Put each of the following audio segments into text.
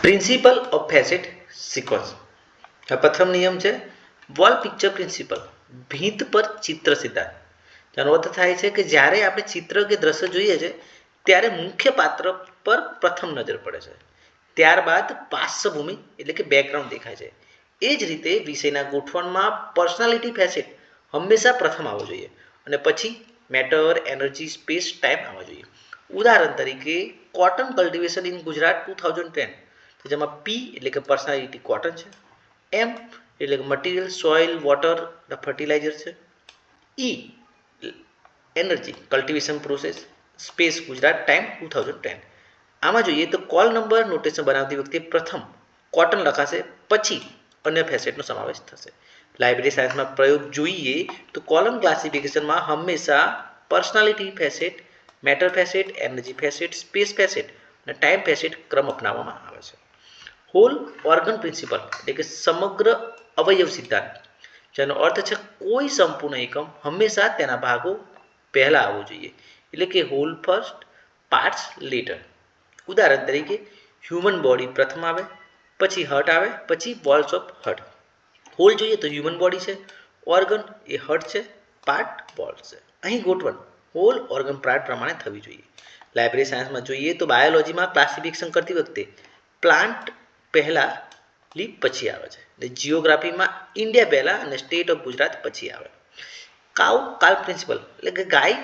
Principal of facet sequence. પ્રથમ નિયમ છે વોલ પિક્ચર પ્રિન્સિપલ, ભીંત પર ચિત્ર સિદ્ધાંત. તેનો અર્થ થાય છે કે જ્યારે આપણે ચિત્ર કે દ્રશ્ય જોઈએ છે ત્યારે મુખ્ય પાત્ર પર પ્રથમ નજર પડે છે, ત્યારબાદ પાર્શ્વભૂમિ એટલે કે બેકગ્રાઉન્ડ દેખાય છે. એ જ રીતે વિષયના ગોઠવણમાં પર્સનાલિટી ફેસેટ હંમેશા પ્રથમ આવવો જોઈએ અને પછી મેટર, એનર્જી, સ્પેસ, ટાઈમ આવવા જોઈએ. ઉદાહરણ તરીકે કોટન કલ્ટિવેશન ઇન ગુજરાત 2010, જેમાં પી એટલે કે પર્સનાલિટી કોટન છે, એમ એટલે કે મટીરિયલ, સોઇલ, વોટર, ફર્ટિલાઇઝર છે, ઈ energy, cultivation process, space Gujarat, time 2010. આમાં જોઈએ તો કોલ નંબર નોટેશન બનાવતી વખતે પ્રથમ કોટન લખાશે, પછી અન્ય ફેસેટનો સમાવેશ થશે. લાઇબ્રેરી સાયન્સમાં પ્રયોગ જોઈએ તો કોલમ ક્લાસિફિકેશનમાં હંમેશા personality facet, matter facet, energy facet, space facet અને ટાઈમ ફેસેટ ક્રમ અપનાવવામાં આવે છે. હોલ ઓર્ગન પ્રિન્સિપલ એટલે કે સમગ્ર અવયવ સિદ્ધાંત, જેનો અર્થ છે કોઈ સંપૂર્ણ એકમ હંમેશા તેના ભાગો પહેલા આવવો જોઈએ, એટલે કે હોલ ફર્સ્ટ, પાર્ટ્સ લેટર. ઉદાહરણ તરીકે હ્યુમન બોડી પ્રથમ આવે, પછી હર્ટ આવે, પછી વોલ્સ ઓફ હર્ટ. હોલ જોઈએ તો હ્યુમન બોડી છે, ઓર્ગન એ હર્ટ છે, પાર્ટ વોલ્સ છે. અહીં ગોઠવણ હોલ ઓર્ગન પાર્ટ પ્રમાણે થવી જોઈએ. લાઇબ્રેરી સાયન્સમાં જોઈએ તો બાયોલોજીમાં ક્લાસિફિકેશન કરતી વખતે પ્લાન્ટ પહેલા, લીફ પછી આવે છે, અને જીઓગ્રાફીમાં ઇન્ડિયા પહેલા અને સ્ટેટ ઓફ ગુજરાત પછી આવે. કાઉ કાલ પ્રિન્સિપલ એટલે કે ગાય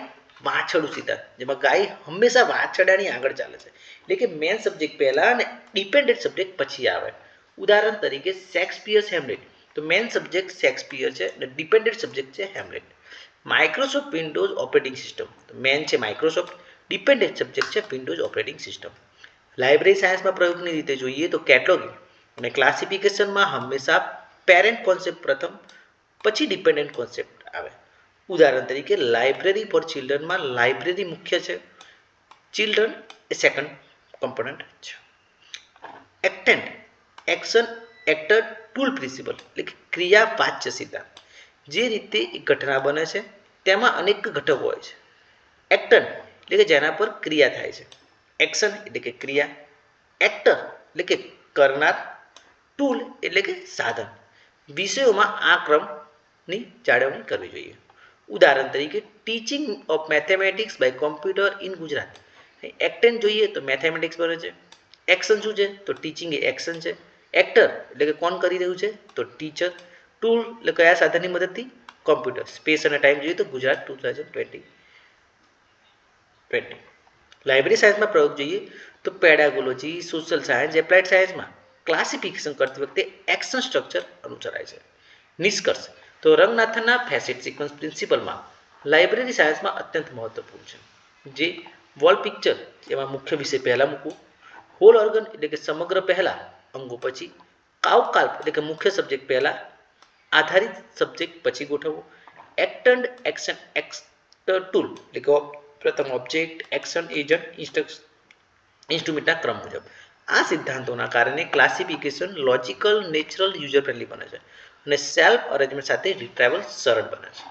વાછરડું સિદ્ધાંત, જેમાં ગાય હંમેશા વાછરડાની આગળ ચાલે છે, એટલે કે મેન સબ્જેક્ટ પહેલા અને ડિપેન્ડન્ટ સબ્જેક્ટ પછી આવે. ઉદાહરણ તરીકે શેક્સપિયર્સ હેમ્લેટ, તો મેન સબ્જેક્ટ શેક્સપિયર છે અને ડિપેન્ડન્ટ સબ્જેક્ટ છે Hamlet. Microsoft Windows operating system, main છે માઇક્રોસોફ્ટ, ડિપેન્ડન્ટ સબ્જેક્ટ છે વિન્ડોઝ ઓપરેટિંગ સિસ્ટમ. લાઇબ્રેરી સાયન્સમાં પ્રયોગની રીતે જોઈએ તો કેટલોગિંગ અને ક્લાસિફિકેશનમાં હંમેશા પેરેન્ટ કોન્સેપ્ટ પ્રથમ, પછી ડિપેન્ડન્ટ કોન્સેપ્ટ આવે. ઉદાહરણ તરીકે લાઇબ્રેરી ફોર ચિલ્ડ્રનમાં લાઇબ્રેરી મુખ્ય છે, ચિલ્ડ્રન એ સેકન્ડ કમ્પોનન્ટ છે. એક્ટેન્ટ એક્શન એક્ટર ટૂલ પ્રિન્સિપલ એટલે કે ક્રિયા વાચ્ય સિદ્ધાંત, જે રીતે એક ઘટના બને છે તેમાં અનેક ઘટકો હોય છે. એક્ટન્ટ એટલે કે જેના પર ક્રિયા થાય છે, એક્શન એટલે કે ક્રિયા, એક્ટર એટલે કે કરનાર, ટૂલ એટલે કે સાધન. વિષયોમાં આ ક્રમની જાળવણી કરવી જોઈએ. ઉદાહરણ તરીકે teaching of mathematics by computer in Gujarat. Actant જોઈએ તો મેથેમેટિક્સ બને છે, એક્શન શું છે તો ટીચિંગ એ એક્શન છે, એક્ટર એટલે કે કોણ કરી રહ્યું છે તો ટીચર, ટૂલ એટલે કયા સાધનની મદદથી કોમ્પ્યુટર, સ્પેસ અને ટાઈમ જોઈએ તો ગુજરાત 2020. લાઇબ્રેરી સાયન્સમાં પ્રયોગ જોઈએ તો પેડાગોલોજી, સોશિયલ સાયન્સ, એપ્લાઇડ સાયન્સમાં ક્લાસિફિકેશન કરતી વખતે એક્શન સ્ટ્રક્ચર અનુસરાય છે. નિષ્કર્ષ તો રંગનાથનના ફેસેટ સિક્વન્સ પ્રિન્સિપલમાં લાઇબ્રેરી સાયન્સમાં અત્યંત મહત્વપૂર્ણ છે, જે વોલ પિક્ચર એમાં મુખ્ય વિષય પહેલાં મૂકવું, હોલ ઓર્ગન એટલે કે સમગ્ર પહેલાં, અંગો પછી, કાઉકાલ્પ એટલે કે મુખ્ય સબ્જેક્ટ પહેલાં, આધારિત સબ્જેક્ટ પછી ગોઠવવું, એક્ટન્ડ એક્શન એક્ટર ટૂલ એટલે કે પ્રથમ ઓબ્જેક્ટ, એક્શન, એજન્ટ, ઇન્સ્ટ્રુમેન્ટના ક્રમ મુજબ. આ સિદ્ધાંતોના કારણે classification logical, natural, user friendly બને છે અને સેલ્ફ અરેન્જમેન્ટ સાથે રિટ્રાઈવલ સરળ બને છે.